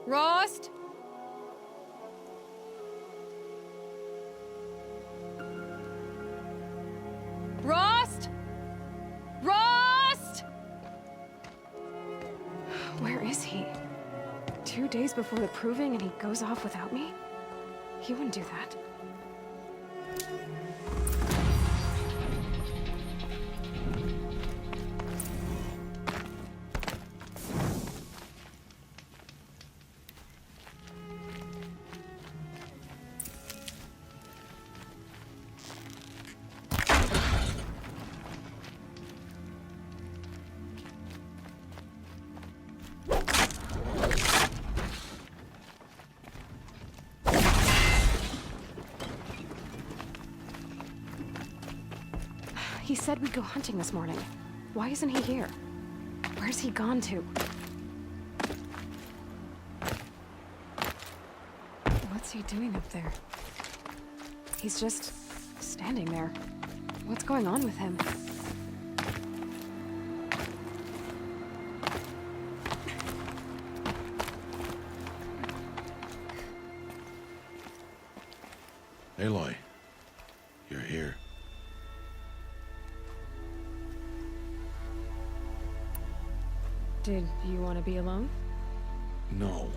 Rost? Rost? Rost? Where is he? 2 days before the proving and he goes off without me? He wouldn't do that. He said we'd go hunting this morning. Why isn't he here? Where's he gone to? What's he doing up there? He's just standing there. What's going on with him? Aloy, you're here. Did you want to be alone? No.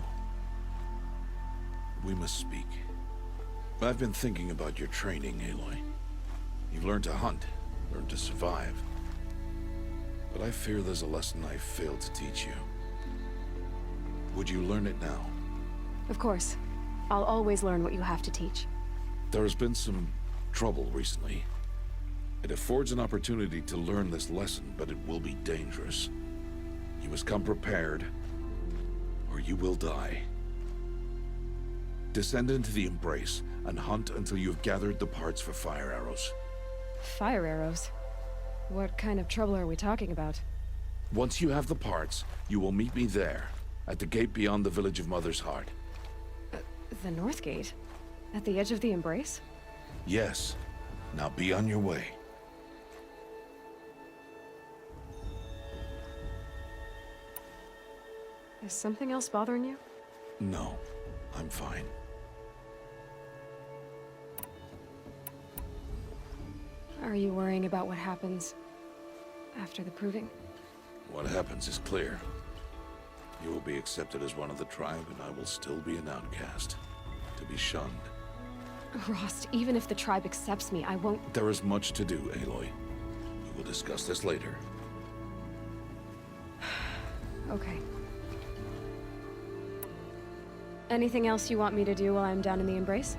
We must speak. I've been thinking about your training, Aloy. You've learned to hunt, learned to survive. But I fear there's a lesson I failed to teach you. Would you learn it now? Of course. I'll always learn what you have to teach. There has been some trouble recently. It affords an opportunity to learn this lesson, but it will be dangerous. You must come prepared, or you will die. Descend into the Embrace and hunt until you've gathered the parts for fire arrows. Fire arrows? What kind of trouble are we talking about? Once you have the parts, you will meet me there, at the gate beyond the village of Mother's Heart. The North Gate? At the edge of the Embrace? Yes. Now be on your way. Is something else bothering you? No, I'm fine. Are you worrying about what happens after the proving? What happens is clear. You will be accepted as one of the tribe, and I will still be an outcast, to be shunned. Rost, even if the tribe accepts me, I won't... There is much to do, Aloy. We will discuss this later. Okay. Anything else you want me to do while I'm down in the Embrace?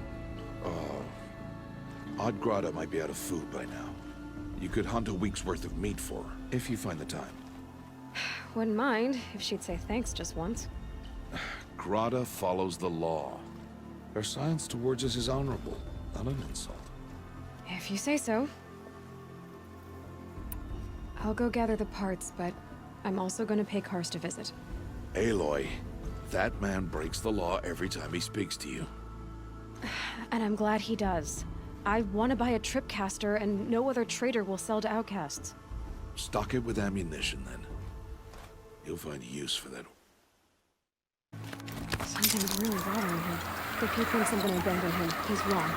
Odd Grata might be out of food by now. You could hunt a week's worth of meat for her, if you find the time. Wouldn't mind if she'd say thanks just once. Grata follows the law. Her science towards us is honorable, not an insult. If you say so. I'll go gather the parts, but I'm also going to pay Karst a visit. Aloy, that man breaks the law every time he speaks to you. And I'm glad he does. I want to buy a tripcaster, and no other trader will sell to outcasts. Stock it with ammunition, then. You'll find use for that. Something's really bothering him. If he thinks I'm going to abandon him, he's wrong.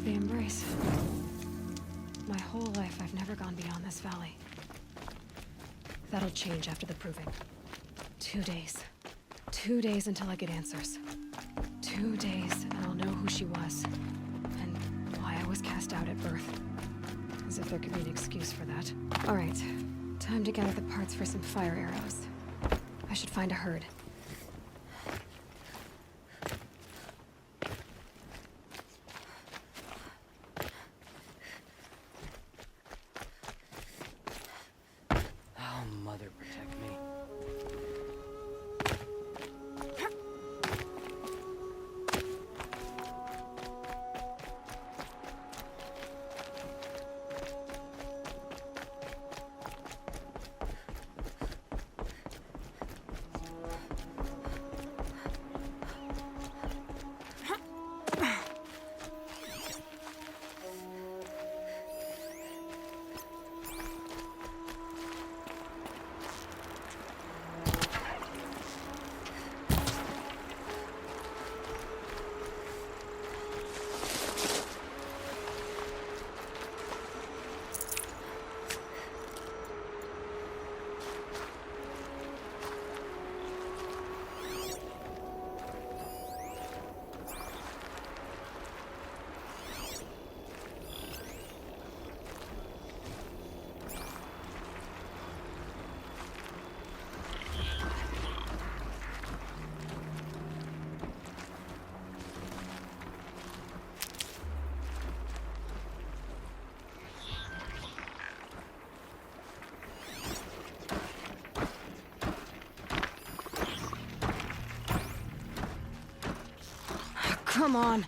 The Embrace. My whole life, I've never gone beyond this valley. That'll change after the proving. 2 days. 2 days until I get answers. 2 days, and I'll know who she was. And why I was cast out at birth. As if there could be an excuse for that. Alright, time to gather the parts for some fire arrows. I should find a herd. Oh, Mother, protect me. Come on.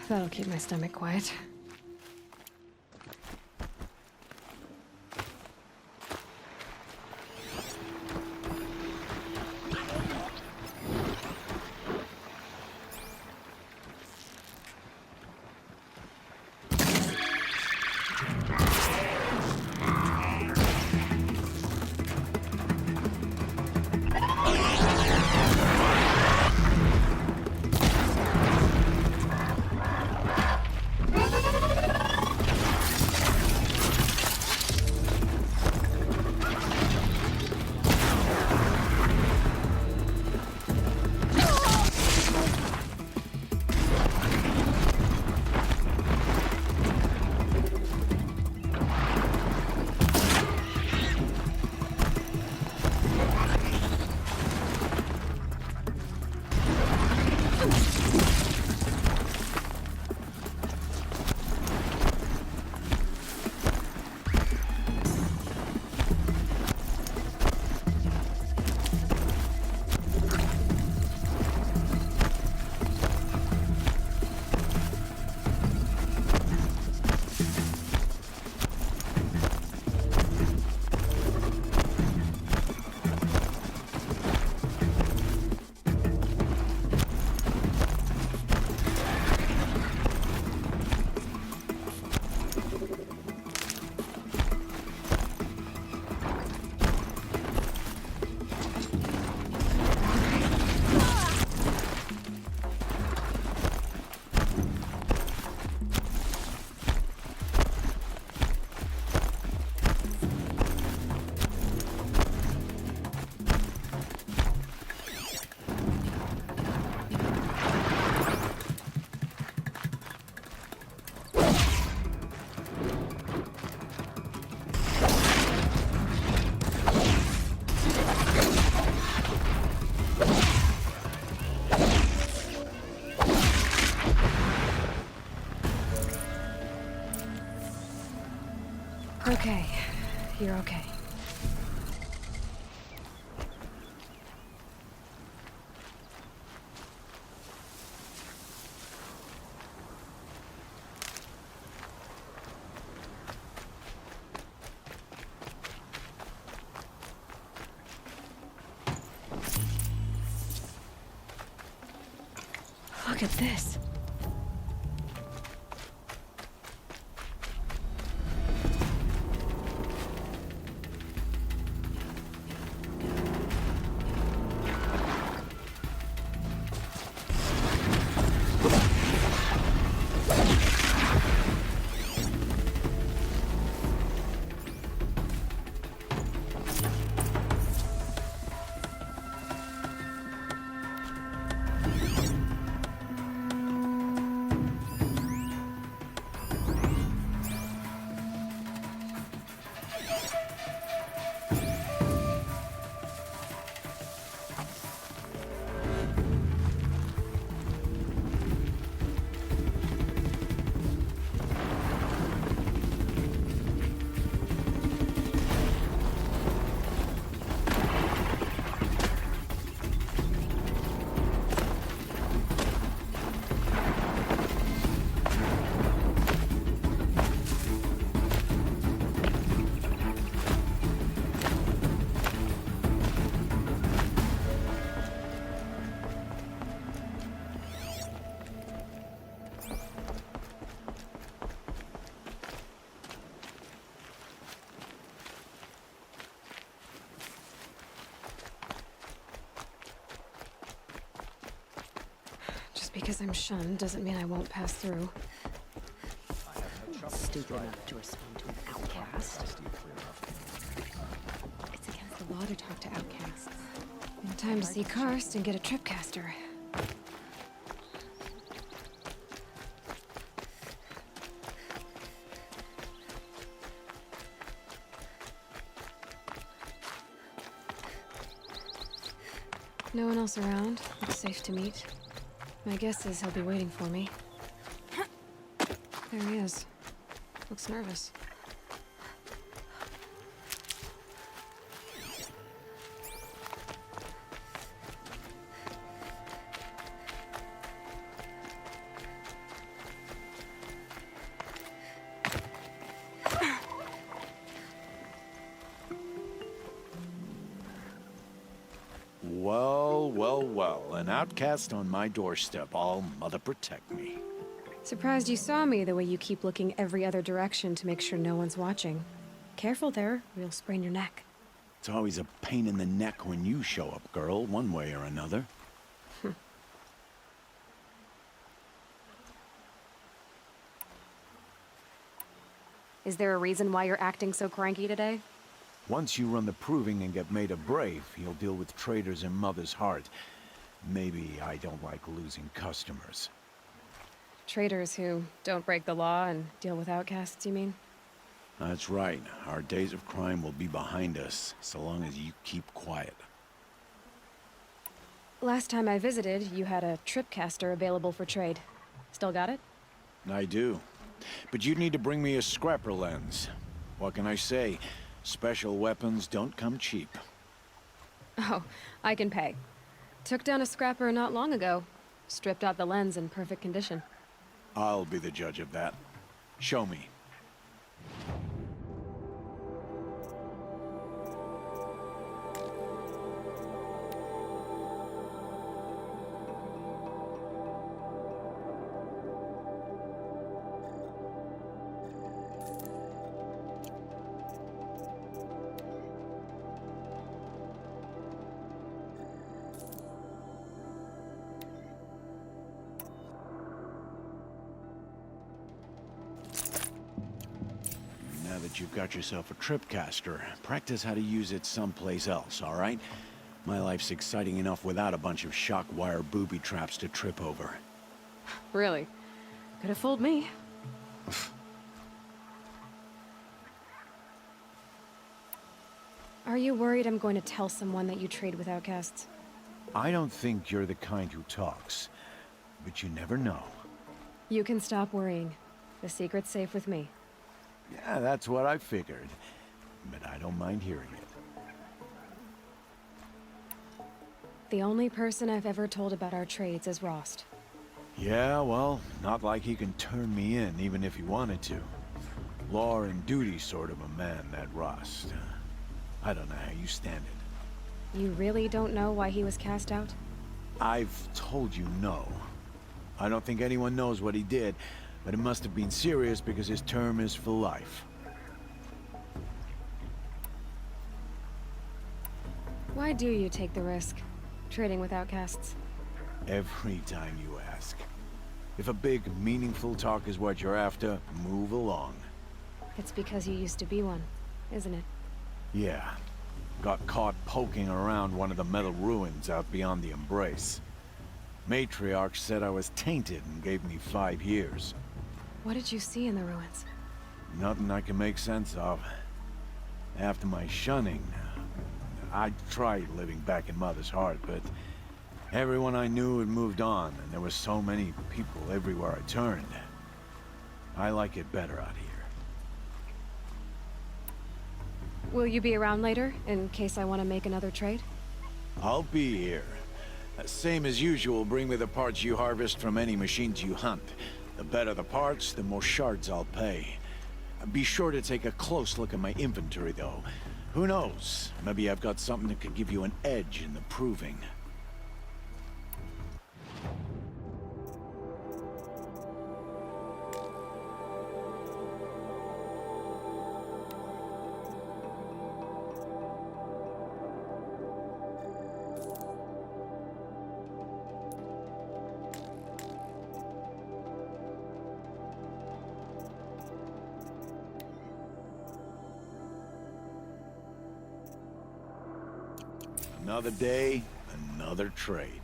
That'll keep my stomach quiet. Okay. You're okay. Look at this. Just because I'm shunned doesn't mean I won't pass through. Stupid enough to respond to an outcast. It's against the law to talk to outcasts. And time to see Karst and get a tripcaster. No one else around. It's safe to meet. My guess is he'll be waiting for me. There he is. Looks nervous. Well, well, well. An outcast on my doorstep. All mother protect me. Surprised you saw me the way you keep looking every other direction to make sure no one's watching. Careful there, or you'll sprain your neck. It's always a pain in the neck when you show up, girl, one way or another. Is there a reason why you're acting so cranky today? Once you run the proving and get made a brave, you'll deal with traitors in Mother's Heart. Maybe I don't like losing customers. Traitors who don't break the law and deal with outcasts, you mean? That's right. Our days of crime will be behind us, so long as you keep quiet. Last time I visited, you had a tripcaster available for trade. Still got it? I do. But you'd need to bring me a scrapper lens. What can I say? Special weapons don't come cheap. Oh, I can pay. Took down a scrapper not long ago. Stripped out the lens in perfect condition. I'll be the judge of that. Show me. Now that you've got yourself a tripcaster, practice how to use it someplace else, all right? My life's exciting enough without a bunch of shock wire booby traps to trip over. Really? Could have fooled me. Are you worried I'm going to tell someone that you trade with outcasts? I don't think you're the kind who talks, but you never know. You can stop worrying. The secret's safe with me. Yeah, that's what I figured, but I don't mind hearing it. The only person I've ever told about our trades is Rost. Yeah, well, not like he can turn me in, even if he wanted to. Law and duty sort of a man, that Rost. I don't know how you stand it. You really don't know why he was cast out? I've told you no. I don't think anyone knows what he did, but it must have been serious because his term is for life. Why do you take the risk, trading with outcasts? Every time you ask. If a big, meaningful talk is what you're after, move along. It's because you used to be one, isn't it? Yeah. Got caught poking around one of the metal ruins out beyond the Embrace. Matriarch said I was tainted and gave me 5 years. What did you see in the ruins? Nothing I can make sense of. After my shunning, I tried living back in Mother's Heart, but everyone I knew had moved on, and there were so many people everywhere I turned. I like it better out here. Will you be around later, in case I want to make another trade? I'll be here. Same as usual, bring me the parts you harvest from any machines you hunt. The better the parts, the more shards I'll pay. Be sure to take a close look at my inventory, though. Who knows? Maybe I've got something that could give you an edge in the proving. Another day, another trade.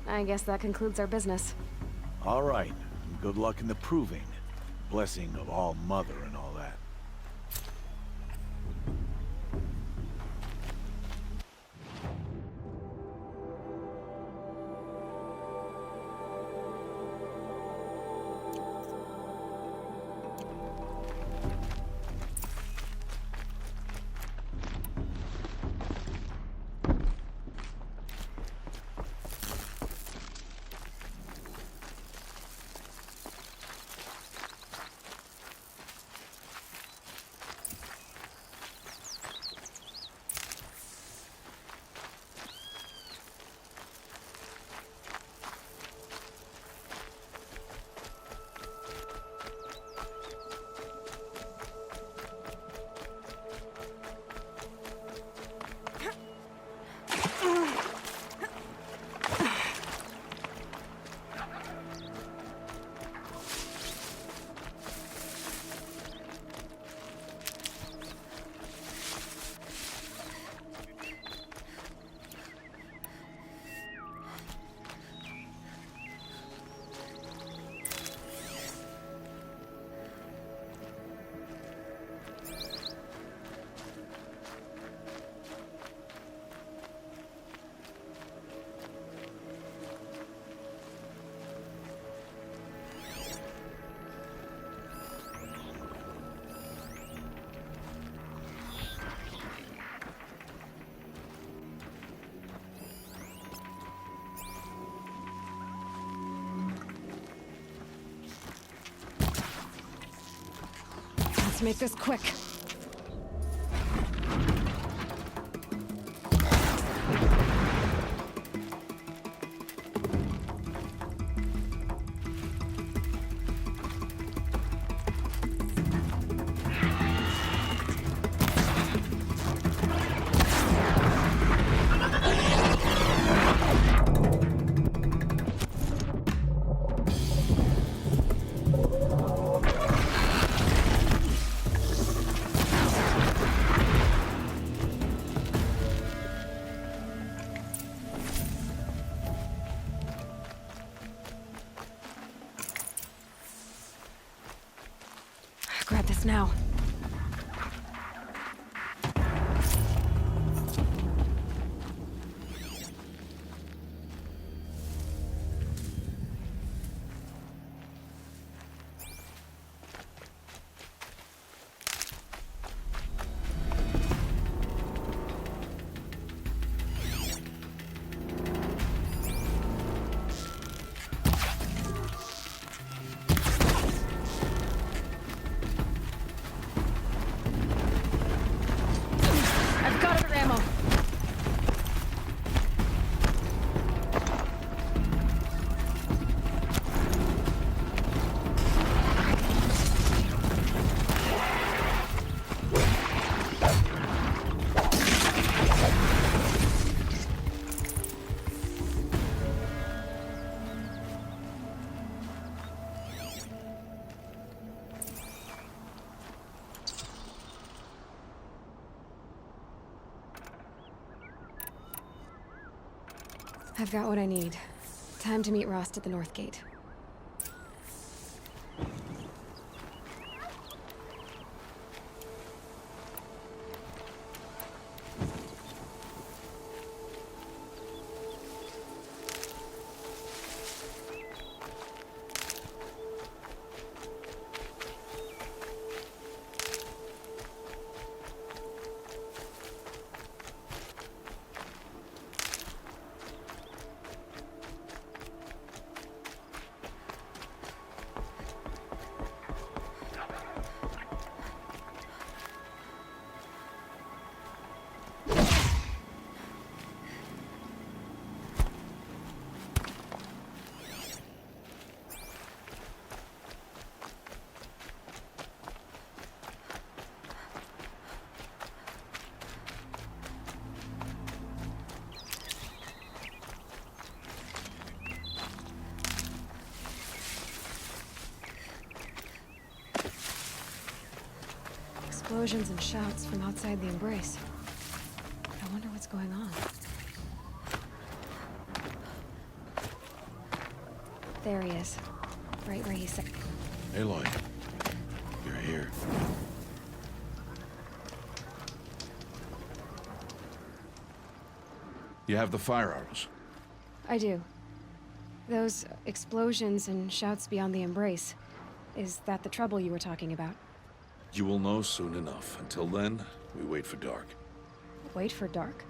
I guess that concludes our business. All right. Good luck in the proving. Blessing of All Mother and all that. Let's make this quick. Grab this now. I've got what I need. Time to meet Rost at the North Gate. Explosions and shouts from outside the embrace. going on? There he is. Right where he said. Aloy, you're here. You have the fire arrows. I do. Those explosions and shouts beyond the embrace. Is that the trouble you were talking about? You will know soon enough. Until then, we wait for dark. Wait for dark?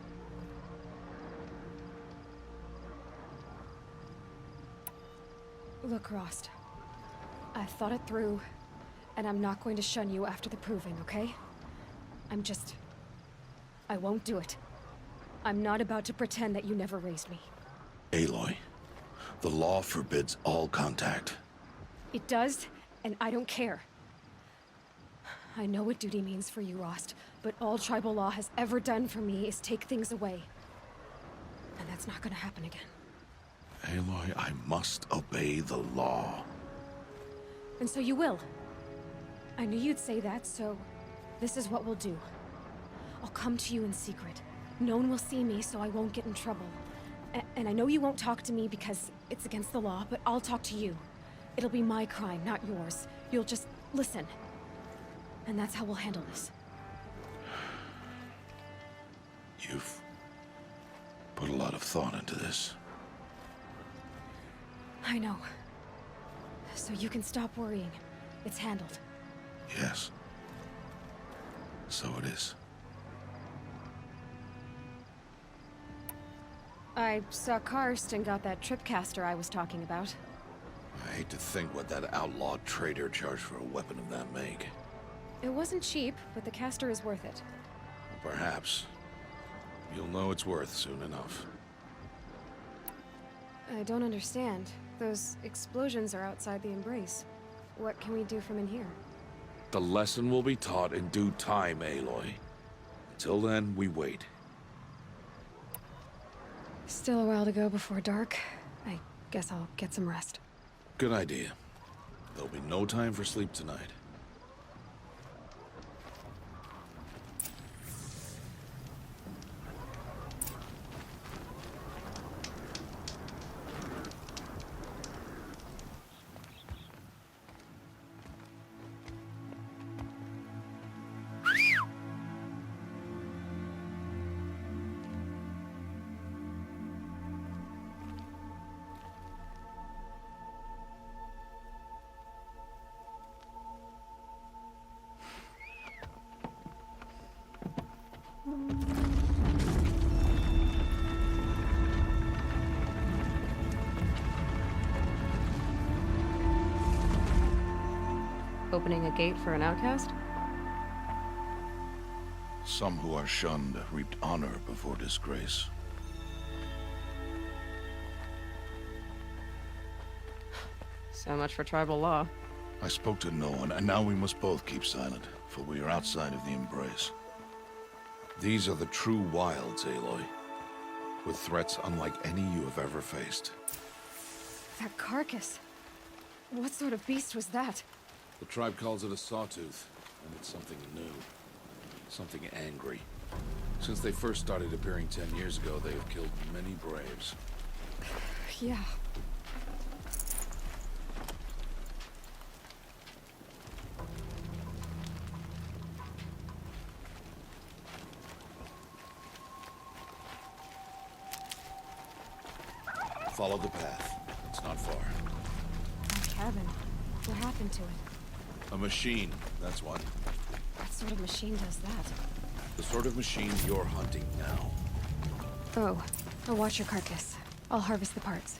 Look, Rost. I thought it through, and I'm not going to shun you after the proving, okay? I won't do it. I'm not about to pretend that you never raised me. Aloy, the law forbids all contact. It does, and I don't care. I know what duty means for you, Rost, but all tribal law has ever done for me is take things away. And that's not gonna happen again. Aloy, I must obey the law. And so you will. I knew you'd say that, so this is what we'll do. I'll come to you in secret. No one will see me, so I won't get in trouble. And I know you won't talk to me because it's against the law, but I'll talk to you. It'll be my crime, not yours. You'll just listen. And that's how we'll handle this. You've put a lot of thought into this. I know. So you can stop worrying. It's handled. Yes. So it is. I saw Karst and got that tripcaster I was talking about. I hate to think what that outlawed trader charged for a weapon of that make. It wasn't cheap, but the caster is worth it. Perhaps. You'll know it's worth soon enough. I don't understand. Those explosions are outside the embrace. What can we do from in here? The lesson will be taught in due time, Aloy. Until then, we wait. Still a while to go before dark. I guess I'll get some rest. Good idea. There'll be no time for sleep tonight. Opening a gate for an outcast? Some who are shunned reaped honor before disgrace. So much for tribal law. I spoke to no one, and now we must both keep silent, for we are outside of the embrace. These are the true wilds, Aloy, with threats unlike any you have ever faced. That carcass. What sort of beast was that? The tribe calls it a Sawtooth, and it's something new. Something angry. Since they first started appearing 10 years ago, they have killed many braves. Yeah. Follow the path. It's not far. That cabin. What happened to it? A machine, that's what. What sort of machine does that? The sort of machine you're hunting now. Oh, I'll watch your carcass. I'll harvest the parts.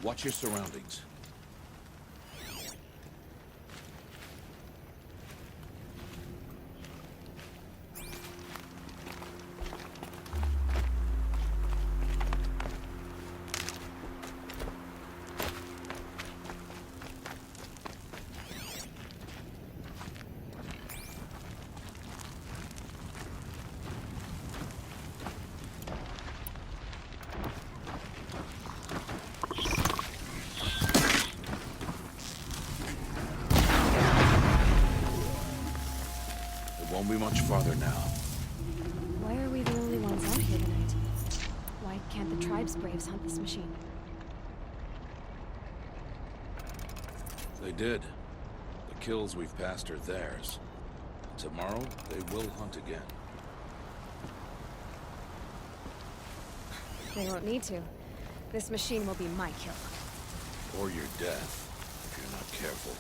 Watch your surroundings. Won't be much farther now. Why are we the only ones can't the tribe's braves hunt this machine? They did. The kills we've passed are theirs. Tomorrow, they will hunt again. They won't need to. This machine will be my kill. Or your death, if you're not careful.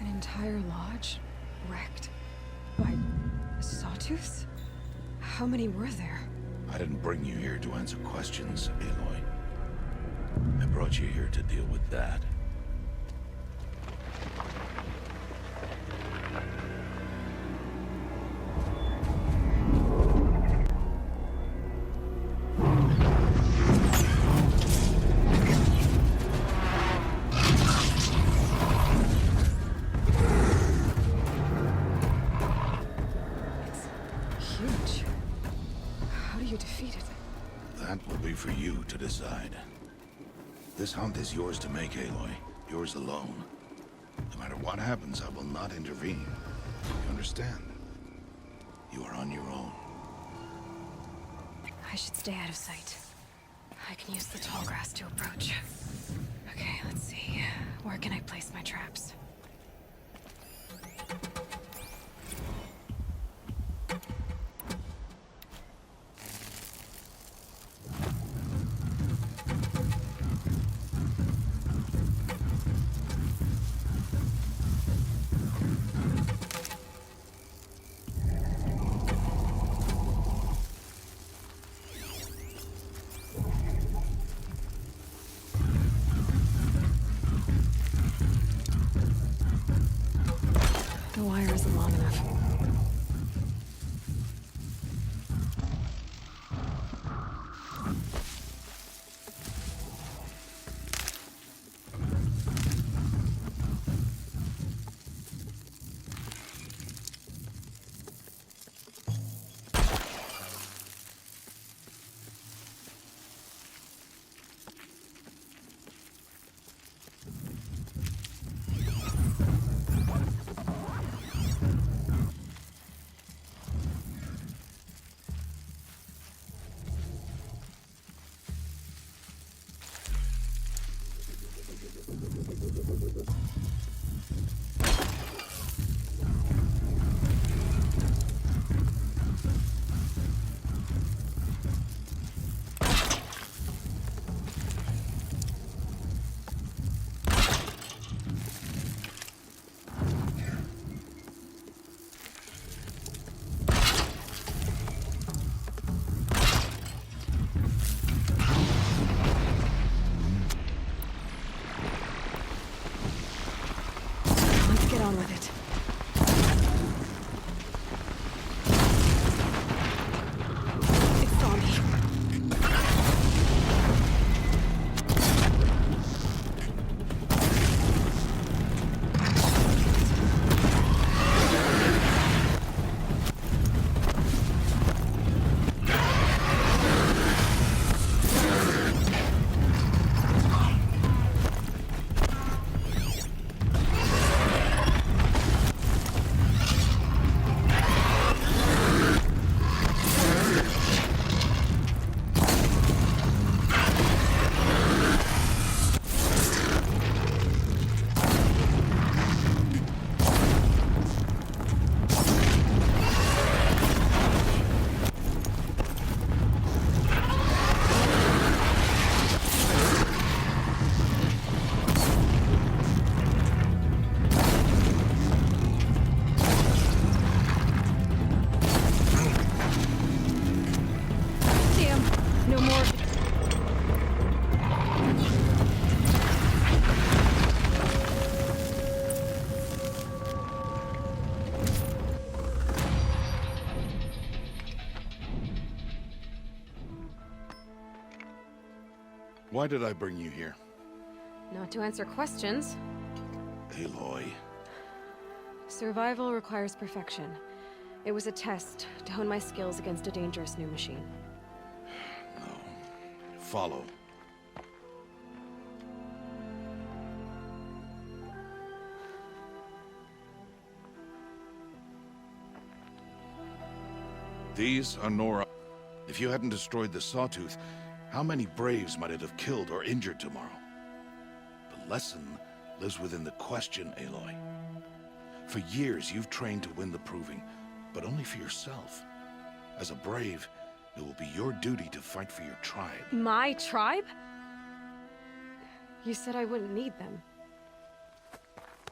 An entire lodge wrecked by Sawtooths? How many were there? I didn't bring you here to answer questions, Aloy. I brought you here to deal with that. Huge. How do you defeat it? That will be for you to decide. This hunt is yours to make, Aloy. Yours alone. No matter what happens, I will not intervene. You understand? You are on your own. I should stay out of sight. I can use the tall grass to approach. Okay, let's see. Where can I place my traps? The wire isn't long enough. Get on with it. It saw me. No more. Why did I bring you here? Not to answer questions. Aloy. Survival requires perfection. It was a test to hone my skills against a dangerous new machine. No. Follow. These are Nora. If you hadn't destroyed the Sawtooth, how many Braves might it have killed or injured tomorrow? The lesson lives within the question, Aloy. For years, you've trained to win the Proving, but only for yourself. As a Brave, it will be your duty to fight for your tribe. My tribe? You said I wouldn't need them.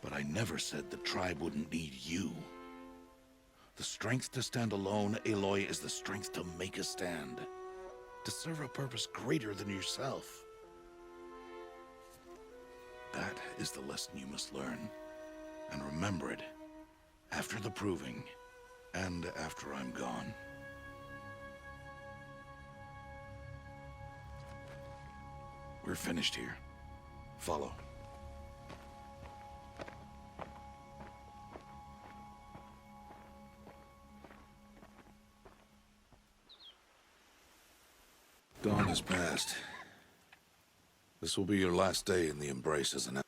But I never said the tribe wouldn't need you. The strength to stand alone, Aloy, is the strength to make a stand. To serve a purpose greater than yourself. That is the lesson you must learn. And remember it. After the Proving. And after I'm gone. We're finished here. Follow. Dawn has passed. This will be your last day in the Embrace as an